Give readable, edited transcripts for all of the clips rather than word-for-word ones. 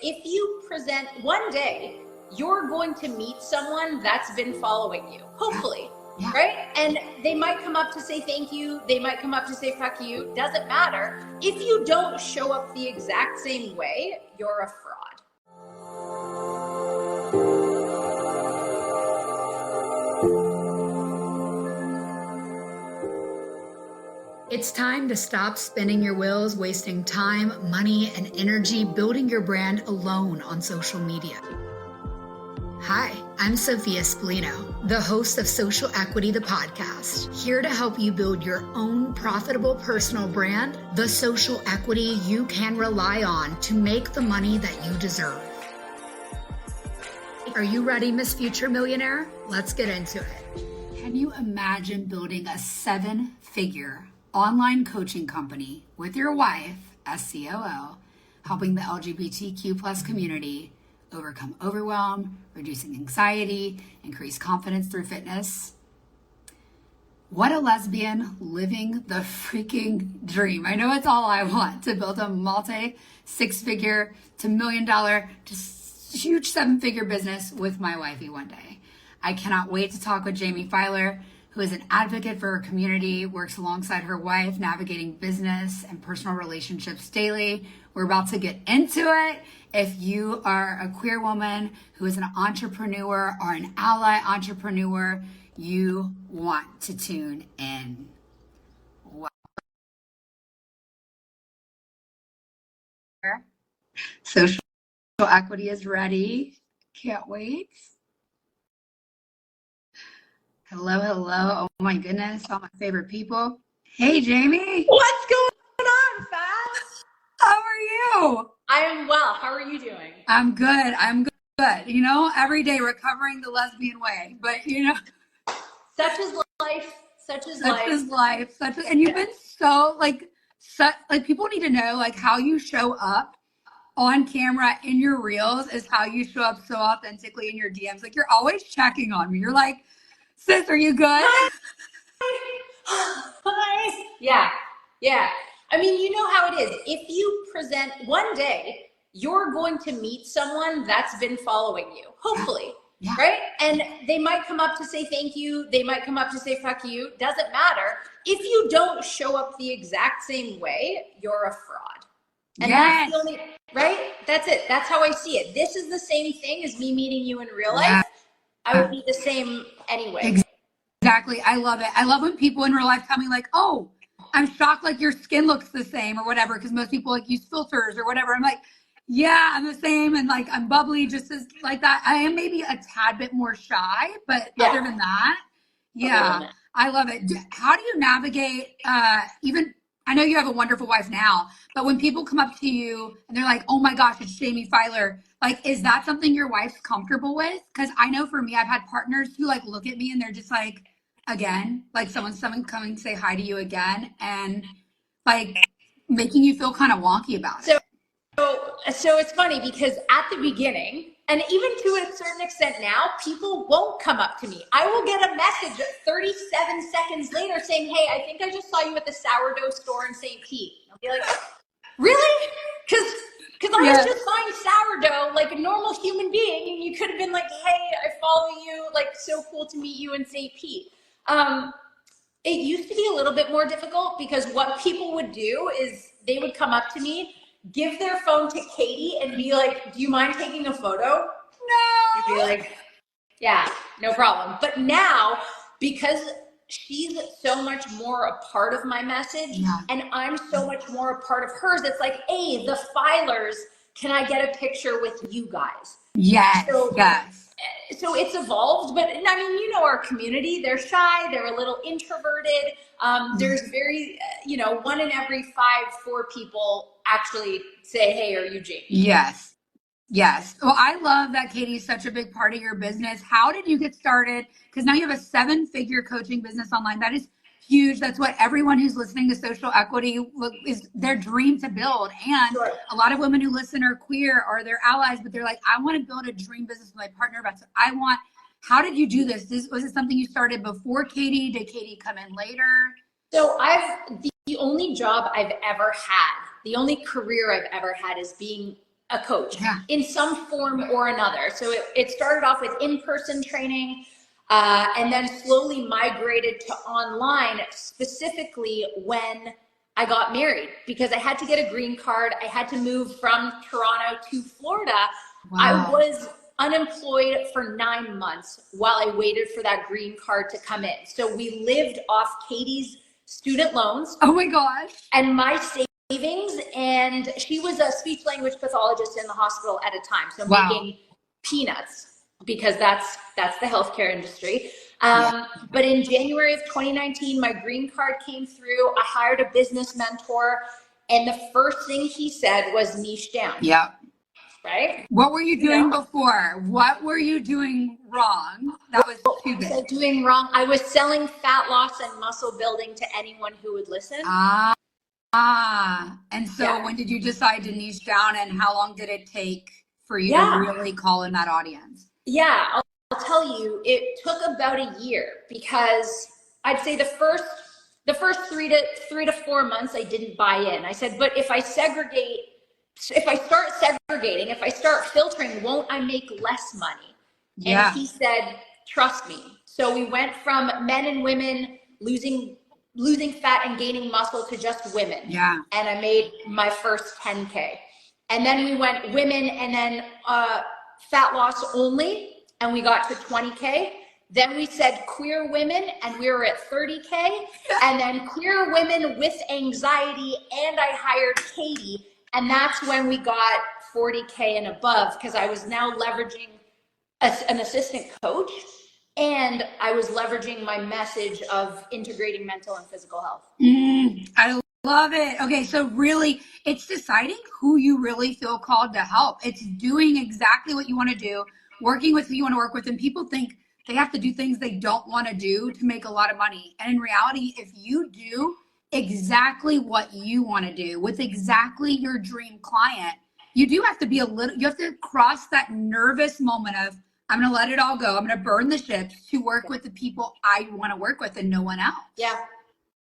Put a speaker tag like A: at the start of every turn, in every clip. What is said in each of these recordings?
A: If you present one day, you're going to meet someone that's been following you, hopefully, right? And they might come up to say thank you. They might come up to say fuck you. Doesn't matter. If you don't show up the exact same way, you're a fraud.
B: It's time to stop spinning your wheels, wasting time, money, and energy building your brand alone on social media. Hi, I'm Sophia Spallino, the host of Social Equity, the podcast, here to help you build your own profitable personal brand, the social equity you can rely on to make the money that you deserve. Are you ready, Miss Future Millionaire? Let's get into it. Can you imagine building a 7-figure online coaching company with your wife as COO, helping the LGBTQ community overcome overwhelm, reducing anxiety, increase confidence through fitness? What a lesbian living the freaking dream. I know it's all I want, to build a multi-6-figure to $1 million to huge 7-figure business with my wifey one day. I cannot wait to talk with Jaime Filer, who is an advocate for her community, works alongside her wife, navigating business and personal relationships daily. We're about to get into it. If you are a queer woman who is an entrepreneur or an ally entrepreneur, you want to tune in. Wow. Social Equity is ready. Can't wait. Hello, hello. Oh my goodness, all my favorite people. Hey, Jaime.
A: What's going on, Faz?
B: How are you?
A: I am well. How are you doing?
B: I'm good. You know, every day recovering the lesbian way, but you know.
A: Such is life.
B: And you've been so like people need to know like how you show up on camera in your reels is how you show up so authentically in your DMs. Like you're always checking on me. You're like, sis, are you good?
A: Hi. Yeah. I mean, you know how it is. If you present one day, you're going to meet someone that's been following you, hopefully, right? And they might come up to say thank you. They might come up to say fuck you. Doesn't matter. If you don't show up the exact same way, you're a fraud. And that's the only, right? That's it. That's how I see it. This is the same thing as me meeting you in real life. I would be the same anyway.
B: Exactly. I love it. I love when people in real life tell me like, oh, I'm shocked like your skin looks the same or whatever, because most people like use filters or whatever. I'm like, yeah, I'm the same. And like, I'm bubbly just as like that. I am maybe a tad bit more shy, but other than that, I love it. How do you navigate even, I know you have a wonderful wife now, but when people come up to you and they're like, oh my gosh, it's Jaime Filer. Like, is that something your wife's comfortable with? Because I know for me, I've had partners who like look at me and they're just like, again, like someone coming to say hi to you again and like making you feel kind of wonky about it.
A: So it's funny because at the beginning, and even to a certain extent now, people won't come up to me. I will get a message 37 seconds later saying, hey, I think I just saw you at the sourdough store in St. Pete. I'll be like, really? Because I was just buying sourdough like a normal human being, and you could have been like, hey, I follow you, like so cool to meet you in St. Pete. It used to be a little bit more difficult because what people would do is they would come up to me, give their phone to Katie and be like, do you mind taking a photo? No. You'd be like, yeah, no problem. But now, because she's so much more a part of my message and I'm so much more a part of hers, it's like, hey, the Filers, can I get a picture with you guys?
B: Yes.
A: So it's evolved, but I mean, you know, our community, they're shy, they're a little introverted. There's very, 1 in every 4 people actually say, hey, are you Jaime?
B: Yes. Well, I love that Katie's such a big part of your business. How did you get started? Because now you have a 7-figure coaching business online. That is huge. That's what everyone who's listening to Social Equity is their dream to build. And a lot of women who listen are queer or they're allies, but they're like, I want to build a dream business with my partner. That's what I want. How did you do this? Was it something you started before Katie? Did Katie come in later?
A: So the only job I've ever had, the only career I've ever had is being a coach
B: Yeah.
A: in some form or another. So it started off with in-person training, and then slowly migrated to online, specifically when I got married, because I had to get a green card. I had to move from Toronto to Florida.
B: Wow.
A: I was unemployed for 9 months while I waited for that green card to come in. So we lived off Katie's student loans.
B: Oh my gosh.
A: And my savings, and she was a speech language pathologist in the hospital at a time. So making peanuts, because that's the healthcare industry. But in January of 2019, my green card came through. I hired a business mentor, and the first thing he said was niche down.
B: Yeah.
A: Right?
B: What were you doing before? What were you doing wrong? That was too big.
A: What was I doing wrong? I was selling fat loss and muscle building to anyone who would listen.
B: And so when did you decide to niche down, and how long did it take for you to really call in that audience?
A: Yeah, I'll tell you, it took about a year, because I'd say the first 3 to 4 months I didn't buy in. I said, but if I start segregating, if I start filtering, won't I make less money? Yeah. And he said, trust me. So we went from men and women losing fat and gaining muscle to just women.
B: Yeah.
A: And I made my first 10K. And then we went women, and then fat loss only, and we got to 20K. Then we said queer women, and we were at 30K. And then queer women with anxiety, and I hired Katie. And that's when we got 40K and above, because I was now leveraging an assistant coach, and I was leveraging my message of integrating mental and physical health.
B: I love it. Okay, so really, it's deciding who you really feel called to help. It's doing exactly what you want to do, working with who you want to work with. And people think they have to do things they don't want to do to make a lot of money. And in reality, if you do exactly what you want to do with exactly your dream client, you do have to be you have to cross that nervous moment of, I'm going to let it all go. I'm going to burn the ships to work with the people I want to work with and no one else.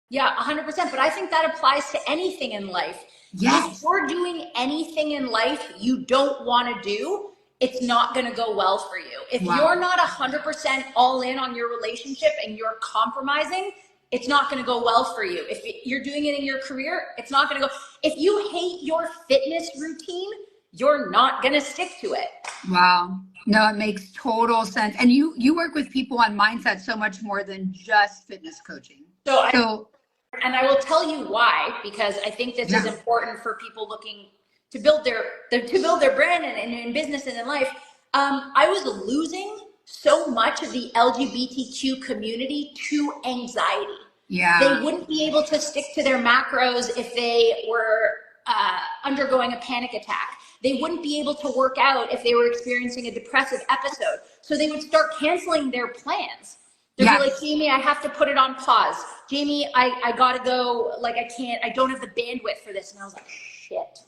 A: Yeah, 100%. But I think that applies to anything in life.
B: Yes.
A: If you're doing anything in life you don't want to do, it's not going to go well for you. If you're not 100% all in on your relationship and you're compromising, it's not going to go well for you. If you're doing it in your career, it's not going to go. If you hate your fitness routine, you're not going to stick to it.
B: Wow. No, it makes total sense. And you work with people on mindset so much more than just fitness coaching.
A: And I will tell you why, because I think this is important for people looking to build their brand and in business and in life. I was losing so much of the LGBTQ community to anxiety.
B: Yeah.
A: They wouldn't be able to stick to their macros if they were undergoing a panic attack. They wouldn't be able to work out if they were experiencing a depressive episode. So they would start canceling their plans. They'd be like, Jamie, I have to put it on pause. Jamie, I gotta go. Like, I don't have the bandwidth for this. And I was like, shit,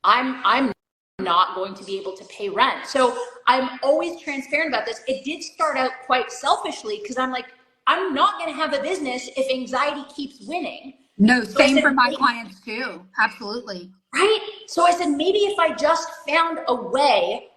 A: I'm not going to be able to pay rent. So I'm always transparent about this. It did start out quite selfishly, because I'm like, I'm not going to have a business if anxiety keeps winning.
B: No, same for my clients too. Absolutely.
A: Right? So I said, maybe if I just found a way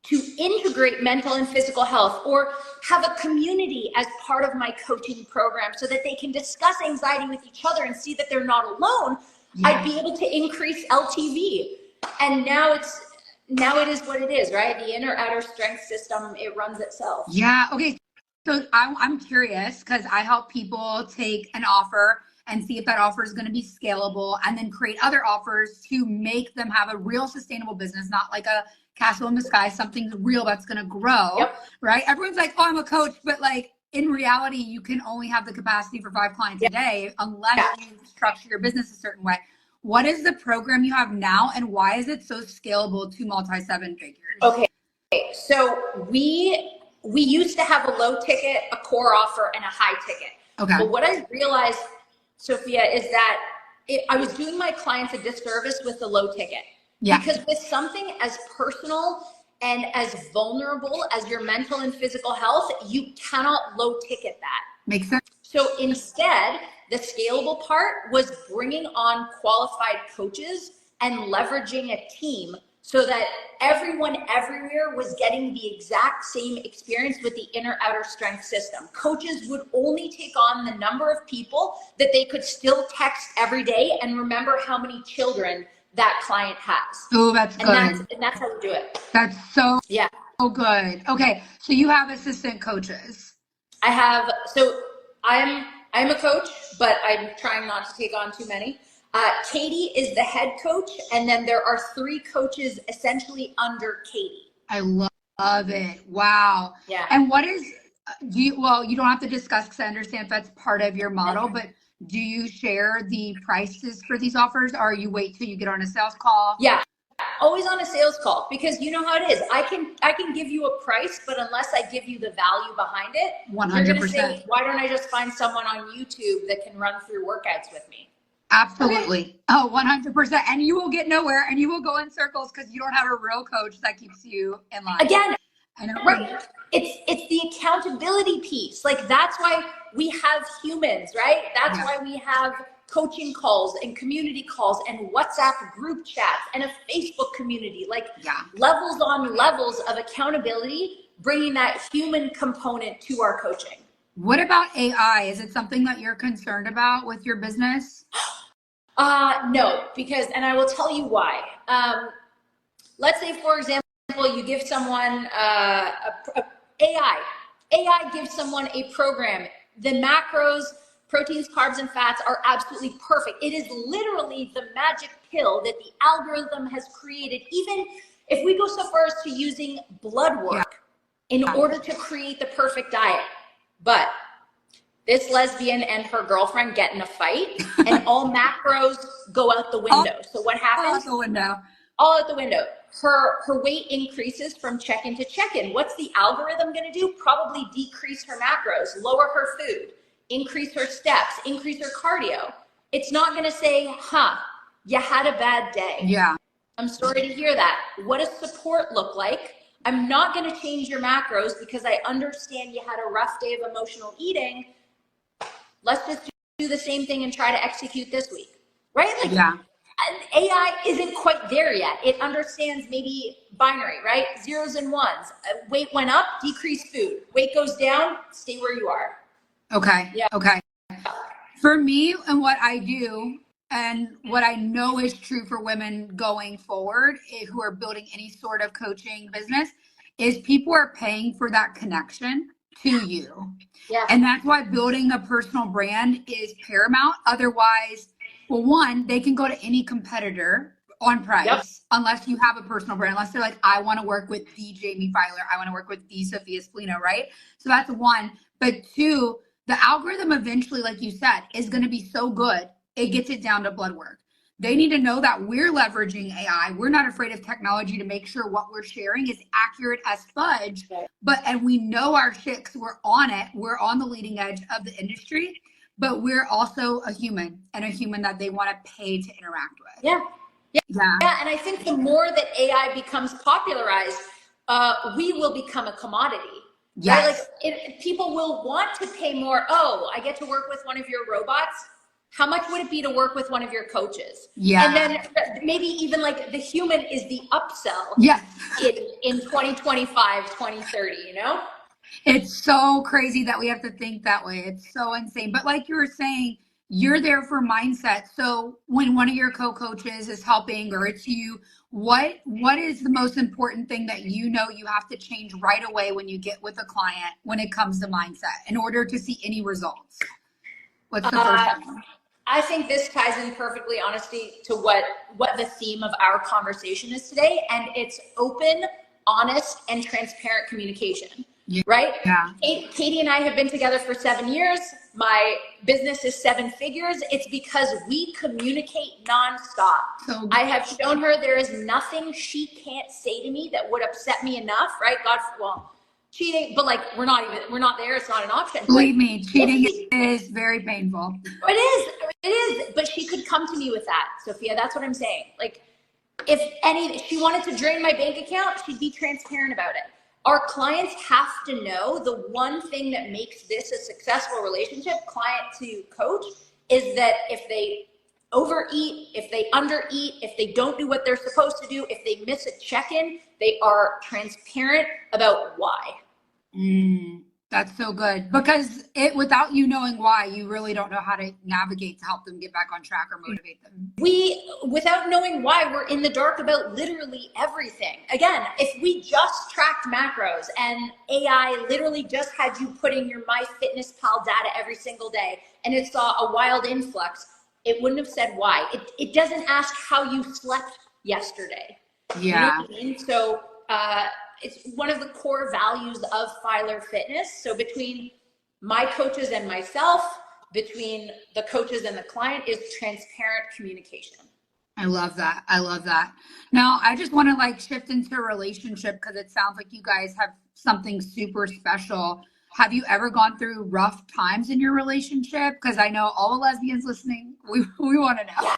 A: to integrate mental and physical health, or have a community as part of my coaching program so that they can discuss anxiety with each other and see that they're not alone, I'd be able to increase LTV. And now it is what it is, right? The inner outer strength system, it runs itself.
B: Yeah. Okay. So I'm curious, because I help people take an offer and see if that offer is going to be scalable, and then create other offers to make them have a real sustainable business, not like a castle in the sky, something real that's going to grow, right? Everyone's like, oh, I'm a coach, but like in reality, you can only have the capacity for 5 clients a day unless you structure your business a certain way. What is the program you have now, and why is it so scalable to multi-7 figures? Okay,
A: so we used to have a low ticket, a core offer, and a high ticket. Okay. But what I realized, Sophia, is that I was doing my clients a disservice with the low ticket. Yeah. Because with something as personal and as vulnerable as your mental and physical health, you cannot low ticket that.
B: Makes sense.
A: So instead, the scalable part was bringing on qualified coaches and leveraging a team so that everyone everywhere was getting the exact same experience with the inner outer strength system. Coaches would only take on the number of people that they could still text every day and remember how many children that client has.
B: Oh, that's good.
A: And that's how we do it.
B: That's so
A: Yeah.
B: good. Okay, so you have assistant coaches.
A: I have, so I'm a coach, but I'm trying not to take on too many. Katie is the head coach, and then there are 3 coaches essentially under Katie.
B: I love it. Wow.
A: Yeah.
B: And what is, you don't have to discuss because I understand if that's part of your model, but do you share the prices for these offers, or you wait till you get on a sales call?
A: Yeah. Always on a sales call, because you know how it is. I can give you a price, but unless I give you the value behind it,
B: 100%.
A: You're going to say, why don't I just find someone on YouTube that can run through workouts with me?
B: Absolutely.
A: Okay.
B: Oh, 100%. And you will get nowhere, and you will go in circles because you don't have a real coach that keeps you in line.
A: Again,
B: I know.
A: right. It's the accountability piece. Like, that's why we have humans, right? That's why we have coaching calls and community calls and WhatsApp group chats and a Facebook community, like levels on levels of accountability, bringing that human component to our coaching.
B: What about AI? Is it something that you're concerned about with your business?
A: No, because, and I will tell you why. Let's say, for example, you give someone AI gives someone a program. The macros, proteins, carbs, and fats are absolutely perfect. It is literally the magic pill that the algorithm has created. Even if we go so far as to using blood work in order to create the perfect diet. But this lesbian and her girlfriend get in a fight, and all macros go out the window. So what happens?
B: All out the window.
A: All out the window. Her weight increases from check-in to check-in. What's the algorithm going to do? Probably decrease her macros, lower her food, increase her steps, increase her cardio. It's not going to say, you had a bad day.
B: Yeah.
A: I'm sorry to hear that. What does support look like? I'm not going to change your macros because I understand you had a rough day of emotional eating. Let's just do the same thing and try to execute this week. Right? Like, AI isn't quite there yet. It understands maybe binary, right? Zeros and ones. Weight went up, decrease food. Weight goes down, stay where you are.
B: Okay.
A: Yeah.
B: Okay. For me and what I do, and what I know is true for women going forward who are building any sort of coaching business, is people are paying for that connection to you.
A: Yeah.
B: And that's why building a personal brand is paramount. Otherwise, well, one, they can go to any competitor on price unless you have a personal brand, unless they're like, I want to work with the Jaime Filer, I want to work with the Sophia Spallino, right? So that's one. But 2, the algorithm eventually, like you said, is going to be so good, it gets it down to blood work. They need to know that we're leveraging AI. We're not afraid of technology to make sure what we're sharing is accurate as fudge. And we know our shit because we're on it. We're on the leading edge of the industry, but we're also a human, and a human that they want to pay to interact with.
A: Yeah. And I think the more that AI becomes popularized, we will become a commodity.
B: Yes.
A: Right? Like, people will want to pay more. Oh, I get to work with one of your robots. How much would it be to work with one of your coaches?
B: Yeah.
A: And then maybe even like the human is the upsell.
B: Yes.
A: in 2025, 2030, you know?
B: It's so crazy that we have to think that way. It's so insane. But like you were saying, you're there for mindset. So when one of your co-coaches is helping, or it's you, what is the most important thing that you know you have to change right away when you get with a client when it comes to mindset in order to see any results? What's the first thing?
A: I think this ties in perfectly, honestly, to what the theme of our conversation is today. And it's open, honest, and transparent communication. Right?
B: Yeah.
A: Katie and I have been together for 7 years. My business is 7 figures. It's because we communicate nonstop.
B: So
A: I have shown her there is nothing she can't say to me that would upset me enough, right? Cheating, but like we're not there. It's not an option.
B: Believe me, cheating is very painful.
A: It is. But she could come to me with that, Sophia. That's what I'm saying. Like, if she wanted to drain my bank account, she'd be transparent about it. Our clients have to know the one thing that makes this a successful relationship, client to coach, is that if they overeat, if they undereat, if they don't do what they're supposed to do, if they miss a check-in, they are transparent about why.
B: That's so good, because without you knowing why, you really don't know how to navigate to help them get back on track or motivate them.
A: Without knowing why, we're in the dark about literally everything. Again, if we just tracked macros and AI literally just had you putting your MyFitnessPal data every single day and it saw a wild influx, it wouldn't have said why. It doesn't ask how you slept yesterday.
B: Yeah.
A: You know what I mean? So it's one of the core values of Filer Fitness. So between my coaches and myself, between the coaches and the client, is transparent communication.
B: I love that. I love that. Now, I just want to like shift into a relationship, because it sounds like you guys have something super special. Have you ever gone through rough times in your relationship? Because I know all the lesbians listening, we want to know.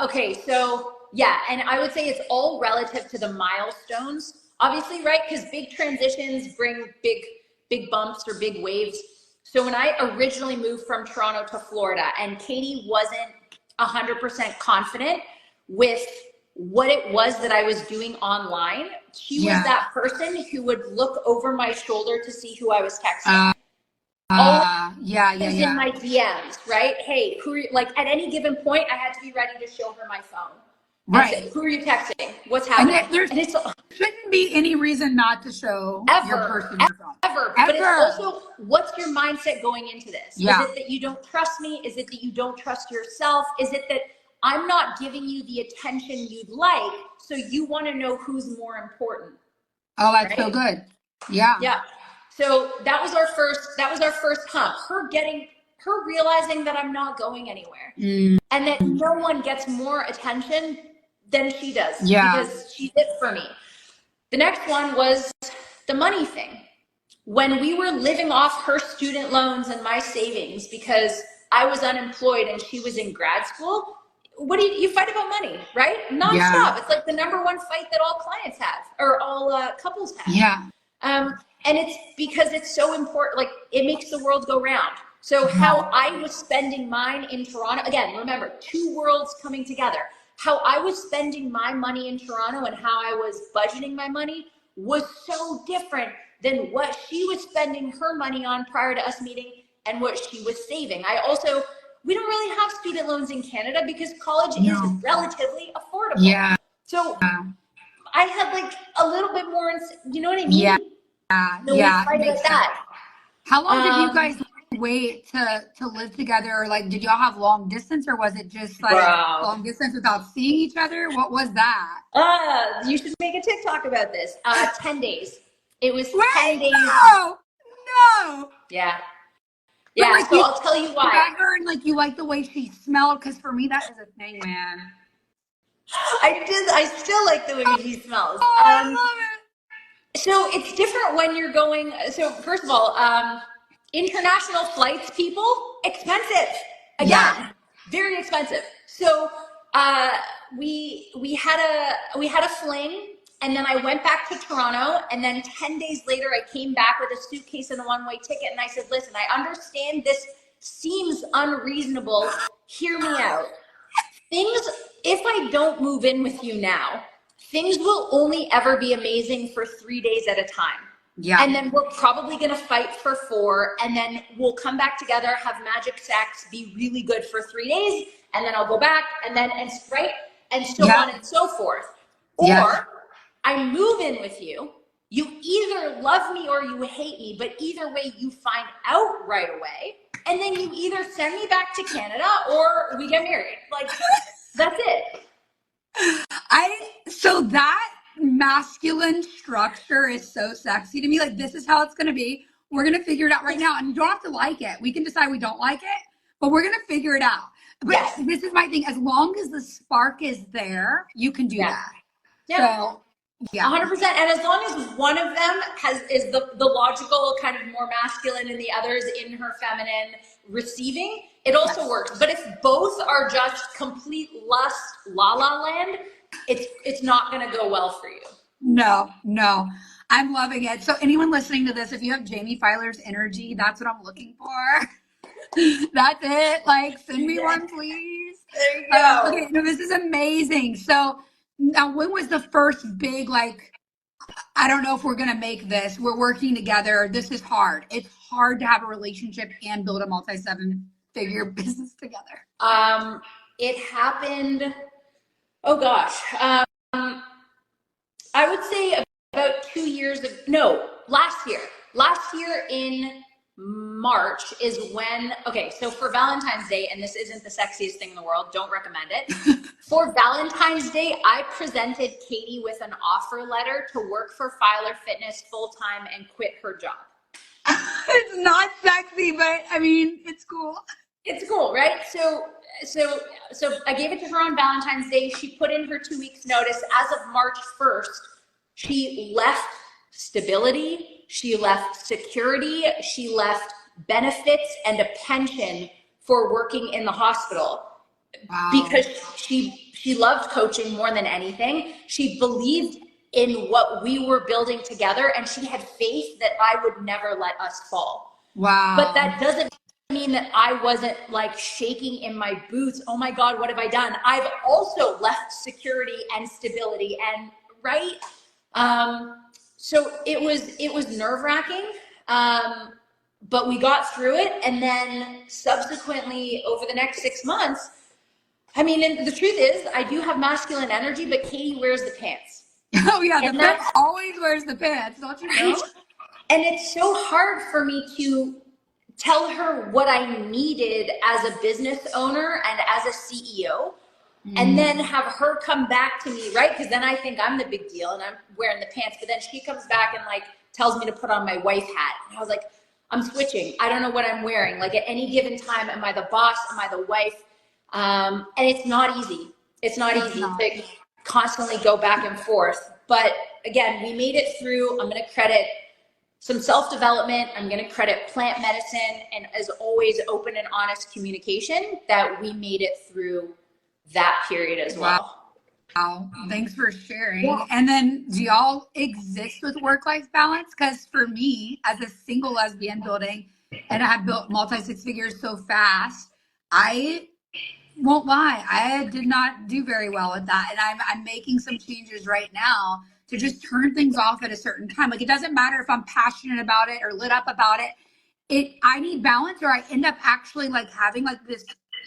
A: Okay, so yeah, and I would say it's all relative to the milestones, obviously, right? Because big transitions bring big bumps or big waves. So when I originally moved from Toronto to Florida and Katie wasn't 100% confident with what it was that I was doing online, she was that person who would look over my shoulder to see who I was texting. In my DMs, right? Hey, like at any given point, I had to be ready to show her my phone.
B: Right.
A: Say, who are you texting? What's happening?
B: And there shouldn't be any reason not to show your person your phone.
A: Ever. But it's also, what's your mindset going into this?
B: Yeah.
A: Is it that you don't trust me? Is it that you don't trust yourself? Is it that I'm not giving you the attention you'd like, so you want to know who's more important?
B: Oh, that's so good. Yeah.
A: Yeah. So that was our first hump. Her realizing that I'm not going anywhere, and that no one gets more attention than she does, because she's it for me. The next one was the money thing. When we were living off her student loans and my savings because I was unemployed and she was in grad school, what do you fight about money, right? Nonstop. Yeah. It's like the number one fight that all clients have, or all couples have.
B: Yeah.
A: And it's because it's so important. Like, it makes the world go round. So how I was spending mine in Toronto, again, remember, two worlds coming together. How I was spending my money in Toronto and how I was budgeting my money was so different than what she was spending her money on prior to us meeting and what she was saving. We don't really have student loans in Canada because college is relatively affordable.
B: Yeah.
A: So I had like a little bit more, you know what I mean?
B: Yeah.
A: So we fight about that.
B: How long did you guys wait to live together? Like, did y'all have long distance, or was it just like long distance without seeing each other? What was that?
A: You should make a TikTok about this. 10 days. It was 10 days.
B: No.
A: Yeah.
B: But
A: yeah,
B: like,
A: so I'll tell you why.
B: Met her and like you like the way she smelled, because for me that is a thing, man.
A: I still like the way she smells.
B: I love it.
A: So it's different when you're going. So first of all, international flights, people, expensive. Again, very expensive. So we had a fling. And then I went back to Toronto, and then 10 days later, I came back with a suitcase and a one-way ticket. And I said, listen, I understand this seems unreasonable. Hear me out. If I don't move in with you now, things will only ever be amazing for 3 days at a time. Yeah. And then we're probably going to fight for 4, and then we'll come back together, have magic sex, be really good for 3 days, and then I'll go back, and so on and so forth. Or I move in with you, you either love me or you hate me, but either way you find out right away, and then you either send me back to Canada or we get married. Like, that's it.
B: So that masculine structure is so sexy to me. Like, this is how it's going to be. We're going to figure it out right now. And you don't have to like it. We can decide we don't like it, but we're going to figure it out. But this is my thing. As long as the spark is there, you can do that.
A: Yeah.
B: So,
A: 100%. And as long as one of them is the logical kind of more masculine and the other's in her feminine receiving, it also works. But if both are just complete lust, la la land, it's not going to go well for you.
B: No. I'm loving it. So anyone listening to this, if you have Jaime Filer's energy, that's what I'm looking for. That's it. Like, send me one, please.
A: There you go.
B: Okay, no, this is amazing. So now, when was the first big, like, I don't know if we're gonna make this. We're working together. This is hard. It's hard to have a relationship and build a multi-7-figure business together.
A: It happened, oh gosh. I would say about 2 years ago, no, last year. Last year in March is when, okay, so for Valentine's Day, and this isn't the sexiest thing in the world, don't recommend it. For Valentine's Day, I presented Katie with an offer letter to work for Filer Fitness full-time and quit her job.
B: It's not sexy, but I mean, it's cool.
A: It's cool, right? So I gave it to her on Valentine's Day. She put in her 2 weeks notice. As of March 1st, she left stability, she left security, she left benefits and a pension for working in the hospital.
B: Wow.
A: Because she loved coaching more than anything. She believed in what we were building together, and she had faith that I would never let us fall.
B: Wow.
A: But that doesn't mean that I wasn't like shaking in my boots. Oh my God, what have I done? I've also left security and stability, and right. So it was nerve-wracking. But we got through it. And then subsequently over the next 6 months, I mean, and the truth is I do have masculine energy, but Katie wears the pants.
B: Oh yeah, the pants always wears the pants, don't you know?
A: And it's so hard for me to tell her what I needed as a business owner and as a CEO, and then have her come back to me, right? Because then I think I'm the big deal and I'm wearing the pants, but then she comes back and like tells me to put on my wife hat. And I was like, I'm switching. I don't know what I'm wearing. Like at any given time, am I the boss? Am I the wife? And it's not easy. It's not easy to constantly go back and forth. But again, we made it through. I'm going to credit some self-development. I'm going to credit plant medicine, and as always, open and honest communication, that we made it through that period as well.
B: Wow. Thanks for sharing. Yeah. And then do y'all exist with work-life balance? Because for me, as a single lesbian building, and I have built multi-6 figures so fast, I won't lie, I did not do very well with that. And I'm making some changes right now to just turn things off at a certain time. Like, it doesn't matter if I'm passionate about it or lit up about it. I need balance, or I end up actually like having like this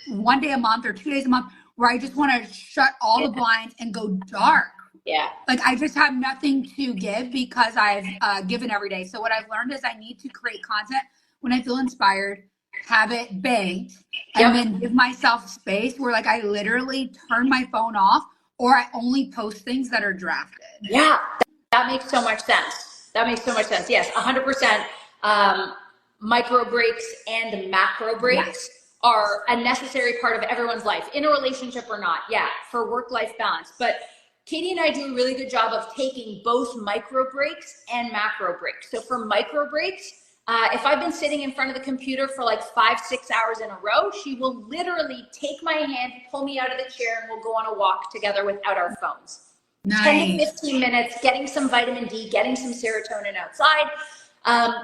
B: 1 day a month or 2 days a month where I just want to shut all the blinds and go dark.
A: Yeah.
B: Like I just have nothing to give because I've given every day. So what I've learned is I need to create content when I feel inspired, have it banked, and then give myself space where like I literally turn my phone off, or I only post things that are drafted.
A: Yeah, that makes so much sense. That makes so much sense. Yes, 100%. Micro breaks and macro breaks are a necessary part of everyone's life, in a relationship or not. Yeah, for work-life balance. But Katie and I do a really good job of taking both micro breaks and macro breaks. So for micro breaks, if I've been sitting in front of the computer for like 5-6 hours in a row, she will literally take my hand, pull me out of the chair, and we'll go on a walk together without our phones.
B: Nice.
A: 10 to 15 minutes, getting some vitamin D, getting some serotonin outside.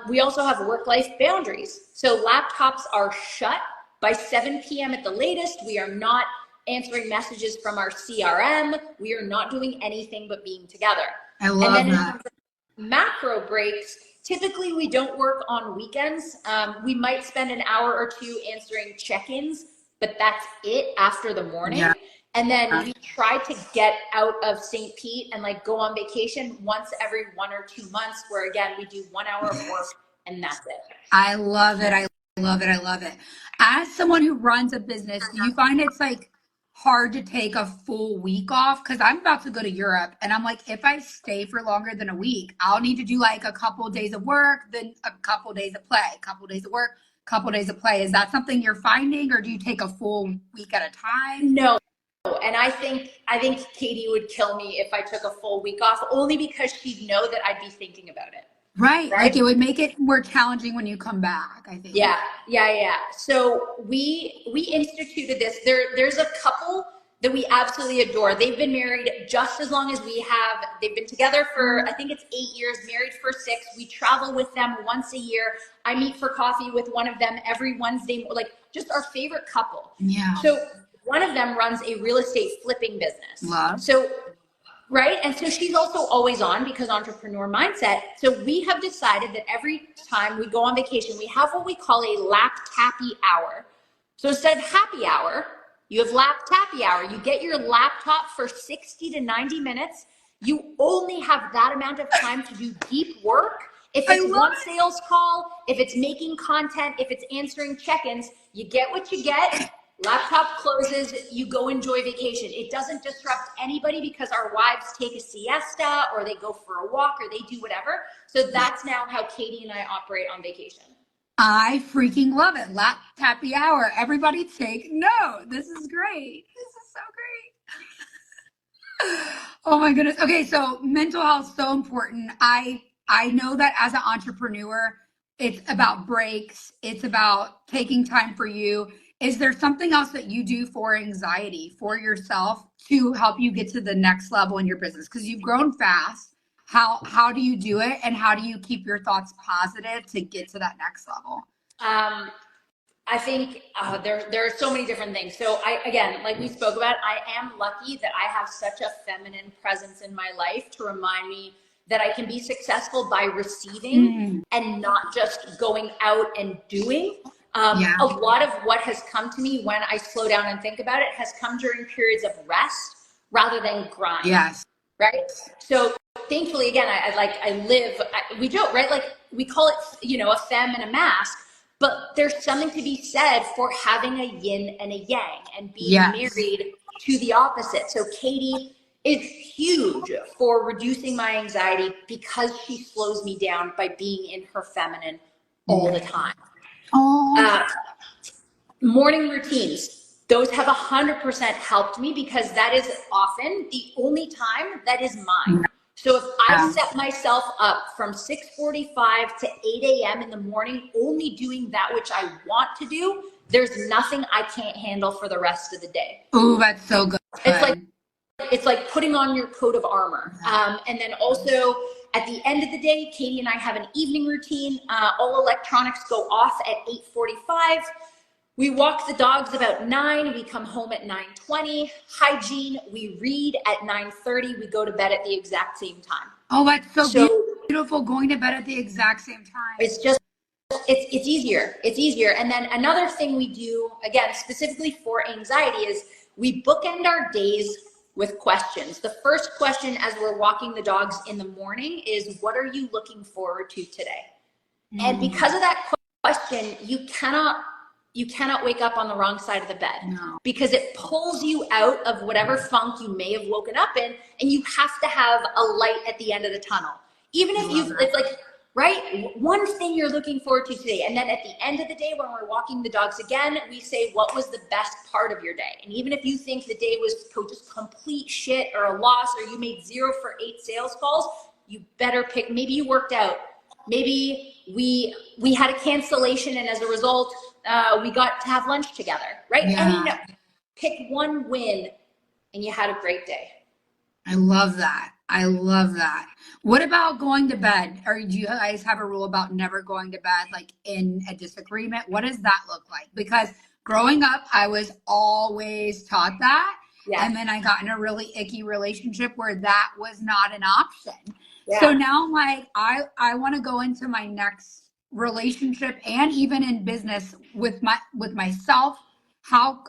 A: We also have work-life boundaries. So laptops are shut by 7 p.m. at the latest. We are not answering messages from our CRM. We are not doing anything but being together.
B: I love that.
A: In terms of macro breaks, typically we don't work on weekends. We might spend an hour or two answering check-ins, but that's it after the morning. Yeah. And then we try to get out of St. Pete and like go on vacation once every 1 or 2 months, where again, we do 1 hour of work and that's it.
B: I love it. I love it. I love it. As someone who runs a business, do you find it's like hard to take a full week off? Because I'm about to go to Europe, and I'm like, if I stay for longer than a week, I'll need to do like a couple of days of work, then a couple of days of play, a couple of days of work, a couple of days of play. Is that something you're finding, or do you take a full week at a time?
A: No. And I think Katie would kill me if I took a full week off, only because she'd know that I'd be thinking about it.
B: Right. Like it would make it more challenging when you come back, I think.
A: Yeah. So we instituted this. There's a couple that we absolutely adore. They've been married just as long as we have. They've been together for, I think it's 8 years, married for 6. We travel with them once a year. I meet for coffee with one of them every Wednesday, like just our favorite couple.
B: Yeah.
A: So one of them runs a real estate flipping business.
B: Love.
A: So, right. And so she's also always on because entrepreneur mindset. So we have decided that every time we go on vacation, we have what we call a lap tappy hour. So instead of happy hour, you have lap tappy hour. You get your laptop for 60 to 90 minutes. You only have that amount of time to do deep work. If it's one sales call, if it's making content, if it's answering check-ins, you get what you get. Laptop closes, you go enjoy vacation. It doesn't disrupt anybody because our wives take a siesta or they go for a walk or they do whatever. So that's now how Katie and I operate on vacation.
B: I freaking love it. Lap tappy hour. Everybody take note. This is great. This is so great. Oh my goodness. Okay, so mental health is so important. I know that as an entrepreneur, it's about breaks. It's about taking time for you. Is there something else that you do for anxiety, for yourself, to help you get to the next level in your business? Because you've grown fast. How do you do it, and how do you keep your thoughts positive to get to that next level?
A: I think there are so many different things. So again, like we spoke about, I am lucky that I have such a feminine presence in my life to remind me that I can be successful by receiving and not just going out and doing. A lot of what has come to me when I slow down and think about it has come during periods of rest rather than grind.
B: Yes.
A: Right. So thankfully, again, we joke, right? Like we call it, a femme and a mask, but there's something to be said for having a yin and a yang and being married to the opposite. So Katie is huge for reducing my anxiety because she slows me down by being in her feminine all the time. Morning routines. Those have 100% helped me because that is often the only time that is mine. So if I set myself up from 6:45 to 8 a.m. in the morning, only doing that which I want to do, there's nothing I can't handle for the rest of the day.
B: Oh, that's so good.
A: It's like putting on your coat of armor. And then also at the end of the day, Katie and I have an evening routine. All electronics go off at 8:45. We walk the dogs about 9. We come home at 9:20. Hygiene. We read at 9:30. We go to bed at the exact same time.
B: Oh, that's so beautiful. Going to bed at the exact same time.
A: It's easier. It's easier. And then another thing we do, again, specifically for anxiety, is we bookend our days with questions. The first question as we're walking the dogs in the morning is, what are you looking forward to today? And because of that question, you cannot wake up on the wrong side of the bed because it pulls you out of whatever funk you may have woken up in, and you have to have a light at the end of the tunnel. Even if it's like, right? One thing you're looking forward to today. And then at the end of the day, when we're walking the dogs again, we say, what was the best part of your day? And even if you think the day was just complete shit or a loss, or you made 0 for 8 sales calls, you better pick, maybe you worked out. Maybe we had a cancellation, and as a result, we got to have lunch together, right?
B: Yeah.
A: Pick one win and you had a great day.
B: I love that. I love that. What about going to bed? Or do you guys have a rule about never going to bed, like in a disagreement? What does that look like? Because growing up, I was always taught that. Yeah. And then I got in a really icky relationship where that was not an option. Yeah. So now I'm like, I want to go into my next relationship and even in business with myself, how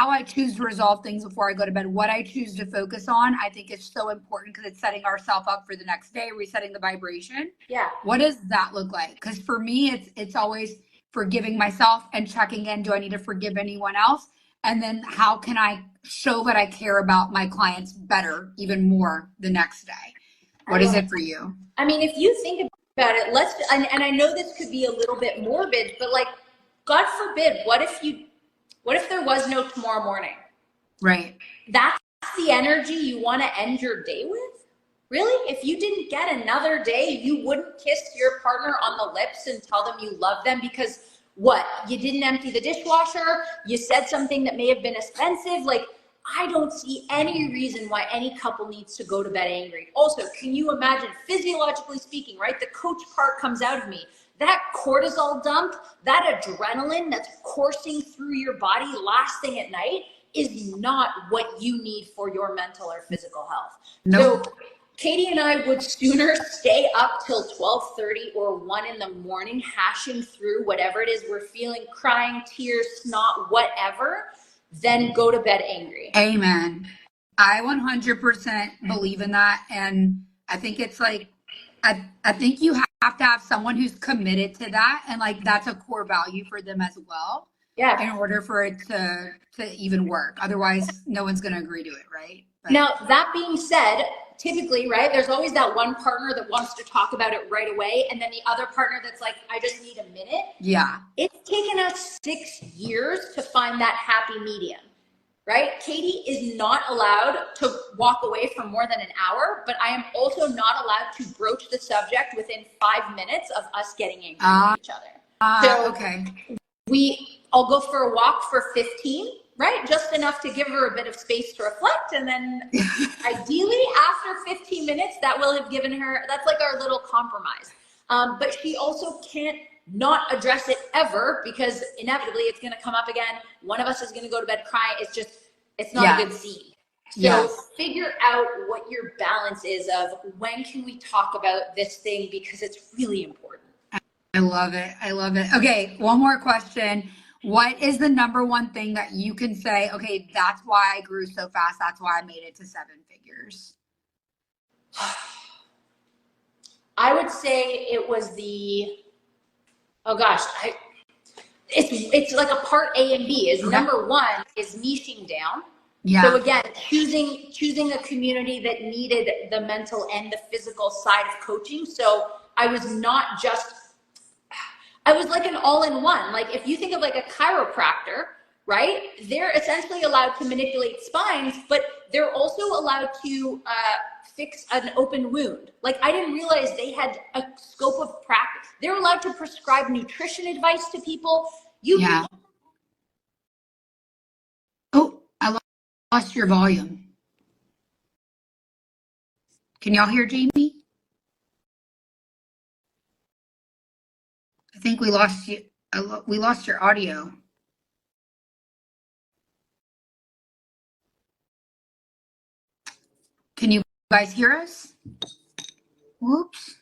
B: I choose to resolve things before I go to bed, what I choose to focus on, I think is so important because it's setting ourselves up for the next day, resetting the vibration. Yeah. What does that look like? Because for me, it's always forgiving myself and checking in. Do I need to forgive anyone else? And then how can I show that I care about my clients better, even more the next day? What is it for you? I mean, if you think about it, and I know this could be a little bit morbid, but like, God forbid, what if there was no tomorrow morning? Right. That's the energy you want to end your day with? Really? If you didn't get another day, you wouldn't kiss your partner on the lips and tell them you love them because what? You didn't empty the dishwasher? You said something that may have been offensive? Like,
A: I don't see any reason why any couple needs to go to bed angry. Also, can you imagine, physiologically speaking, right? The coach part comes out of me. That cortisol dump, that adrenaline that's coursing through your body last thing at night is not what you need for your mental or physical health.
B: Nope.
A: So Katie and I would sooner stay up till 12:30 or 1 in the morning, hashing through whatever it is we're feeling, crying, tears, snot, whatever, than go to bed angry.
B: Amen. I 100% believe in that. And I think it's like, I think you have to have someone who's committed to that. And like, that's a core value for them as well.
A: Yeah.
B: In order for it to even work. Otherwise, no one's going to agree to it, right? But
A: now, that being said, typically, right, there's always that one partner that wants to talk about it right away. And then the other partner that's like, I just need a minute.
B: Yeah.
A: It's taken us 6 years to find that happy medium, right? Katie is not allowed to walk away for more than an hour, but I am also not allowed to broach the subject within 5 minutes of us getting angry with each other. So
B: okay.
A: I'll go for a walk for 15, right? Just enough to give her a bit of space to reflect. And then ideally after 15 minutes, that will have given her, that's like our little compromise. But she also can't not address it ever, because inevitably it's going to come up again. One of us is going to go to bed crying. It's not a good scene. So figure out what your balance is of when can we talk about this thing, because it's really important.
B: I love it. I love it. Okay. One more question. What is the number one thing that you can say, okay, that's why I grew so fast. That's why I made it to 7 figures?
A: I would say it was it's like a part A and B. Is number one is niching down. Yeah. So again, choosing a community that needed the mental and the physical side of coaching. So I was like an all-in-one. Like if you think of like a chiropractor, right? They're essentially allowed to manipulate spines, but they're also allowed to fix an open wound. Like I didn't realize they had a scope of practice. They're allowed to prescribe nutrition advice to people.
B: Oh, I lost your volume. Can y'all hear Jamie? I think we lost you. We lost your audio. Can you guys hear us? Whoops.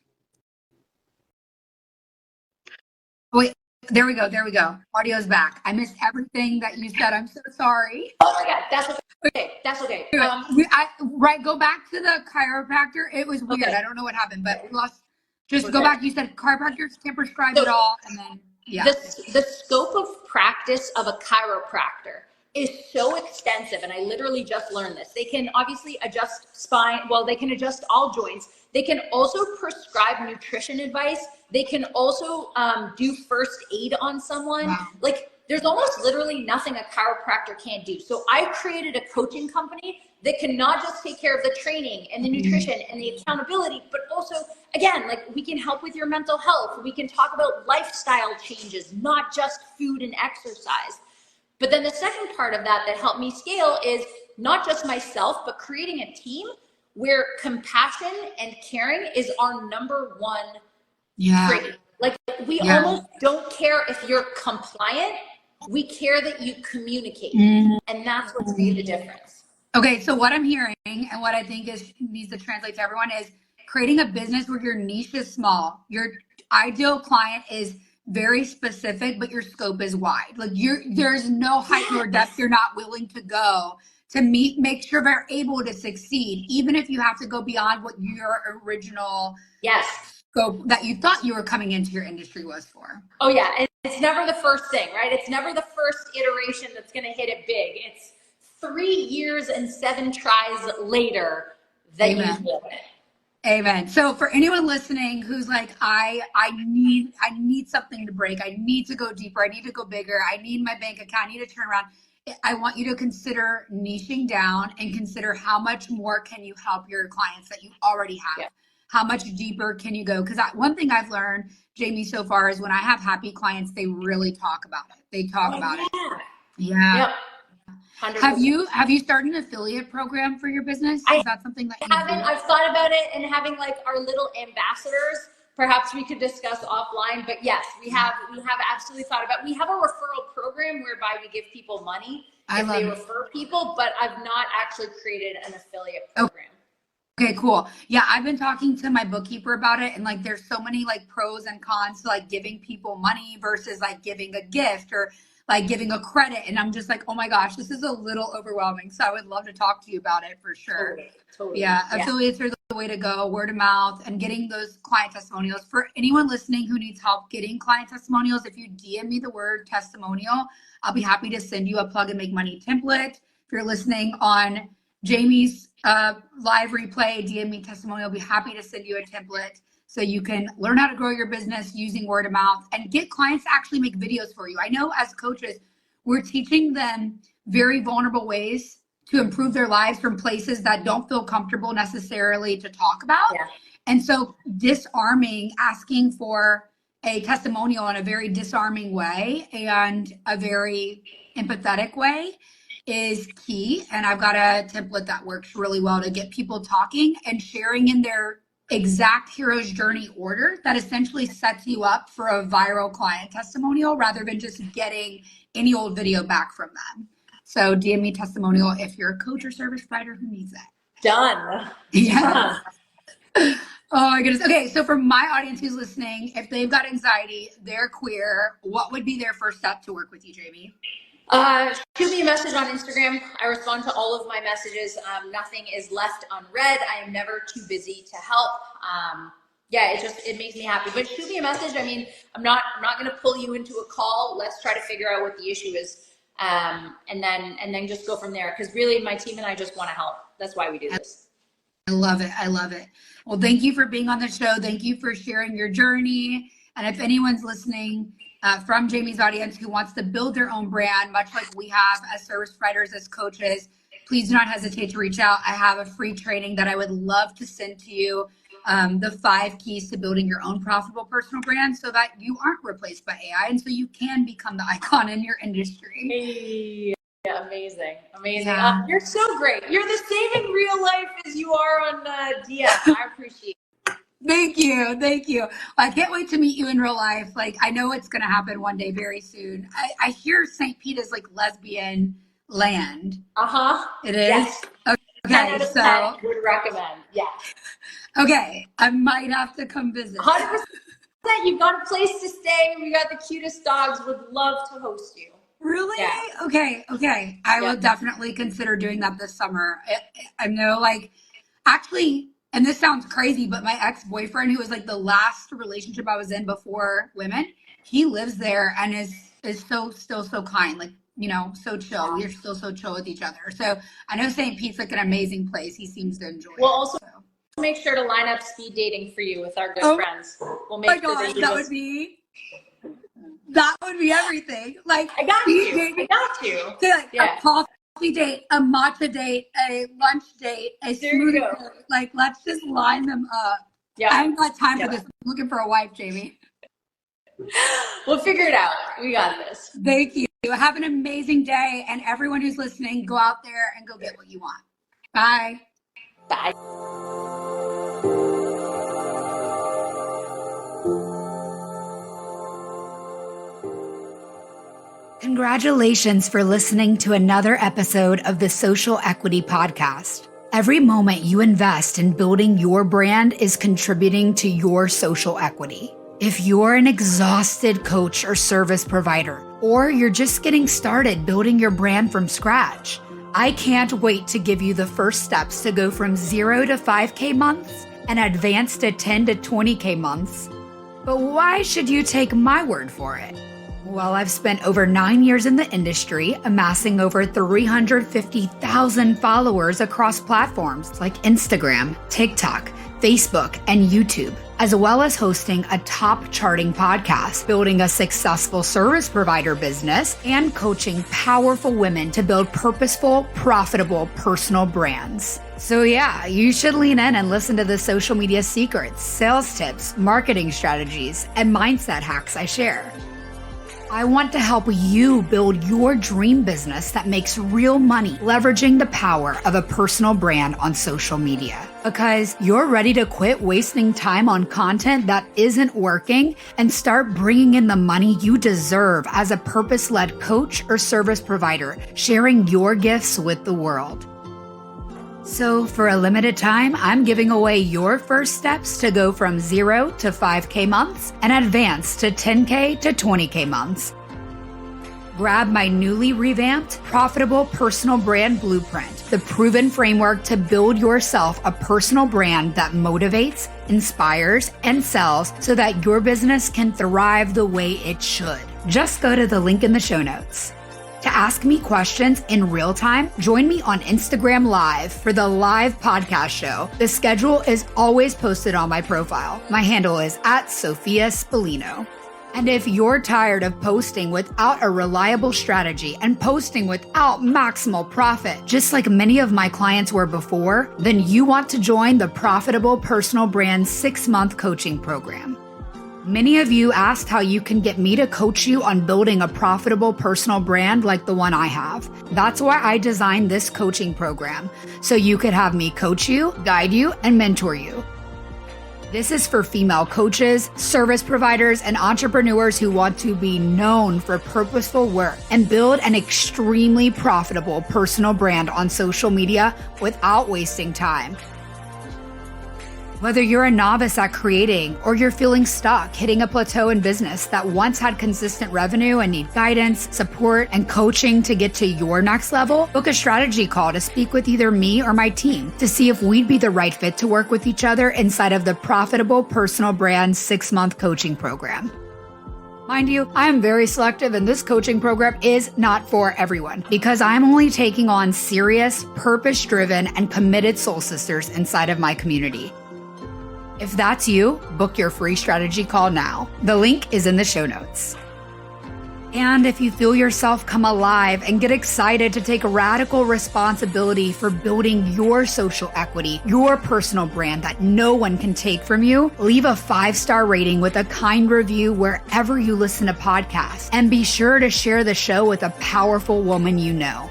B: Wait, there we go. There we go. Audio's back. I missed everything that you said. I'm so sorry.
A: Oh my God, that's okay. That's okay.
B: Go back to the chiropractor. It was weird. Okay. I don't know what happened, but we lost. Just go back. You said chiropractors can't prescribe it all, and then
A: the scope of practice of a chiropractor is so extensive, and I literally just learned this. They can obviously adjust spine. Well, they can adjust all joints. They can also prescribe nutrition advice. They can also do first aid on someone. Wow. Like there's almost literally nothing a chiropractor can't do. So I created a coaching company that can not just take care of the training and the nutrition and the accountability, but also, again, like we can help with your mental health. We can talk about lifestyle changes, not just food and exercise. But then the second part of that helped me scale is not just myself, but creating a team where compassion and caring is our number one trait. Like we almost don't care if you're compliant. We care that you communicate. And that's what's made the difference.
B: Okay, so what I'm hearing and what I think needs to translate to everyone is creating a business where your niche is small. Your ideal client is very specific, but your scope is wide. Like there's no height nor depth you're not willing to go to make sure they're able to succeed, even if you have to go beyond what your original scope that you thought you were coming into your industry was for.
A: Oh yeah, and it's never the first thing, right? It's never the first iteration that's going to hit it big. It's 3 years and 7 tries later that you hit it.
B: Amen. So for anyone listening who's like, I need something to break. I need to go deeper. I need to go bigger. I need my bank account. I need to turn around. I want you to consider niching down and consider how much more can you help your clients that you already have. Yeah. How much deeper can you go? Because one thing I've learned, Jamie, so far is when I have happy clients, they really talk about it. They talk about it. Yeah. Yep.
A: 100%.
B: Have you started an affiliate program for your business? Is that something that you
A: haven't? I've thought about it, and having like our little ambassadors. Perhaps we could discuss offline, but yes, we have absolutely thought about. We have a referral program whereby we give people money if they refer people, but I've not actually created an affiliate program.
B: Okay, cool. Yeah, I've been talking to my bookkeeper about it, and like there's so many like pros and cons to like giving people money versus like giving a gift or like giving a credit. And I'm just like, oh my gosh, this is a little overwhelming. So I would love to talk to you about it for sure.
A: Totally.
B: Yeah, affiliates are the way to go, word of mouth, and getting those client testimonials. For anyone listening who needs help getting client testimonials, if you DM me the word testimonial, I'll be happy to send you a plug and make money template. If you're listening on Jamie's live replay, DM me testimonial, I'll be happy to send you a template so you can learn how to grow your business using word of mouth and get clients to actually make videos for you. I know as coaches, we're teaching them very vulnerable ways to improve their lives from places that don't feel comfortable necessarily to talk about.
A: Yeah.
B: And so disarming, asking for a testimonial in a very disarming way and a very empathetic way is key. And I've got a template that works really well to get people talking and sharing in their exact hero's journey order that essentially sets you up for a viral client testimonial rather than just getting any old video back from them. So DM me testimonial if you're a coach or service provider who needs it.
A: Done.
B: Yeah. Oh my goodness. Okay. So for my audience who's listening, if they've got anxiety, they're queer, what would be their first step to work with you, Jamie?
A: Shoot me a message on Instagram. I respond to all of my messages. Nothing is left unread. I am never too busy to help. It makes me happy. But shoot me a message. I mean, I'm not going to pull you into a call. Let's try to figure out what the issue is, and then just go from there. Because really, my team and I just want to help. That's why we do this.
B: I love it. I love it. Well, thank you for being on the show. Thank you for sharing your journey. And if anyone's listening from Jamie's audience who wants to build their own brand, much like we have as service providers, as coaches, please do not hesitate to reach out. I have a free training that I would love to send to you, the 5 keys to building your own profitable personal brand so that you aren't replaced by AI and so you can become the icon in your industry.
A: Hey. Yeah, amazing. Yeah. You're so great. You're the same in real life as you are on DM. I appreciate it.
B: Thank you. I can't wait to meet you in real life. Like, I know it's going to happen one day very soon. I hear St. Pete is like lesbian land. It is?
A: Yes.
B: Okay, so
A: would recommend. Yes.
B: Okay, I might have to come visit.
A: 100%. You've got a place to stay. We got the cutest dogs. Would love to host you.
B: Really? Yeah. Okay. I will definitely consider doing that this summer. I know, like, actually, and this sounds crazy, but my ex-boyfriend, who was like the last relationship I was in before women, he lives there and is still so kind, like, you know, so chill. We're still so chill with each other. So I know St. Pete's like an amazing place. He seems to enjoy it.
A: We'll also make sure to line up speed dating for you with our good friends. We'll make sure
B: that would be everything. Like,
A: I got you.
B: So like a coffee date, a matcha date, a lunch date, a smoothie date. Like, let's just line them up. Yeah. I haven't got time for this. I'm looking for a wife, Jamie.
A: We'll figure it out. We got this.
B: Thank you. Have an amazing day. And everyone who's listening, go out there and go get what you want. Bye.
A: Bye.
B: Congratulations for listening to another episode of the Social Equity Podcast. Every moment you invest in building your brand is contributing to your social equity. If you're an exhausted coach or service provider, or you're just getting started building your brand from scratch, I can't wait to give you the first steps to go from 0 to 5K months and advance to 10 to 20K months. But why should you take my word for it? Well, I've spent over 9 years in the industry, amassing over 350,000 followers across platforms like Instagram, TikTok, Facebook, and YouTube, as well as hosting a top charting podcast, building a successful service provider business, and coaching powerful women to build purposeful, profitable personal brands. So yeah, you should lean in and listen to the social media secrets, sales tips, marketing strategies, and mindset hacks I share. I want to help you build your dream business that makes real money, leveraging the power of a personal brand on social media. Because you're ready to quit wasting time on content that isn't working and start bringing in the money you deserve as a purpose-led coach or service provider, sharing your gifts with the world. So for a limited time, I'm giving away your first steps to go from 0 to 5K months and advance to 10K to 20K months. Grab my newly revamped Profitable Personal Brand Blueprint, the proven framework to build yourself a personal brand that motivates, inspires, and sells so that your business can thrive the way it should. Just go to the link in the show notes. To ask me questions in real time, join me on Instagram Live for the live podcast show. The schedule is always posted on my profile. My handle is @Sophia Spallino. And if you're tired of posting without a reliable strategy and posting without maximal profit, just like many of my clients were before, then you want to join the Profitable Personal Brand 6-month coaching program. Many of you asked how you can get me to coach you on building a profitable personal brand like the one I have. That's why I designed this coaching program, so you could have me coach you, guide you, and mentor you. This is for female coaches, service providers, and entrepreneurs who want to be known for purposeful work and build an extremely profitable personal brand on social media without wasting time. Whether you're a novice at creating or you're feeling stuck hitting a plateau in business that once had consistent revenue and need guidance, support, and coaching to get to your next level, book a strategy call to speak with either me or my team to see if we'd be the right fit to work with each other inside of the Profitable Personal Brand 6-month coaching program. Mind you, I am very selective and this coaching program is not for everyone because I'm only taking on serious, purpose-driven, and committed soul sisters inside of my community. If that's you, book your free strategy call now. The link is in the show notes. And if you feel yourself come alive and get excited to take radical responsibility for building your social equity, your personal brand that no one can take from you, leave a 5-star rating with a kind review wherever you listen to podcasts. And be sure to share the show with a powerful woman you know.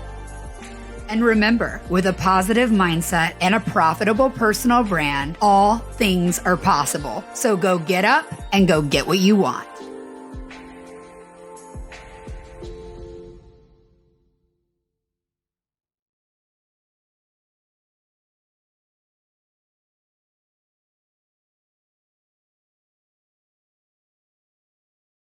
B: And remember, with a positive mindset and a profitable personal brand, all things are possible. So go get up and go get what you want.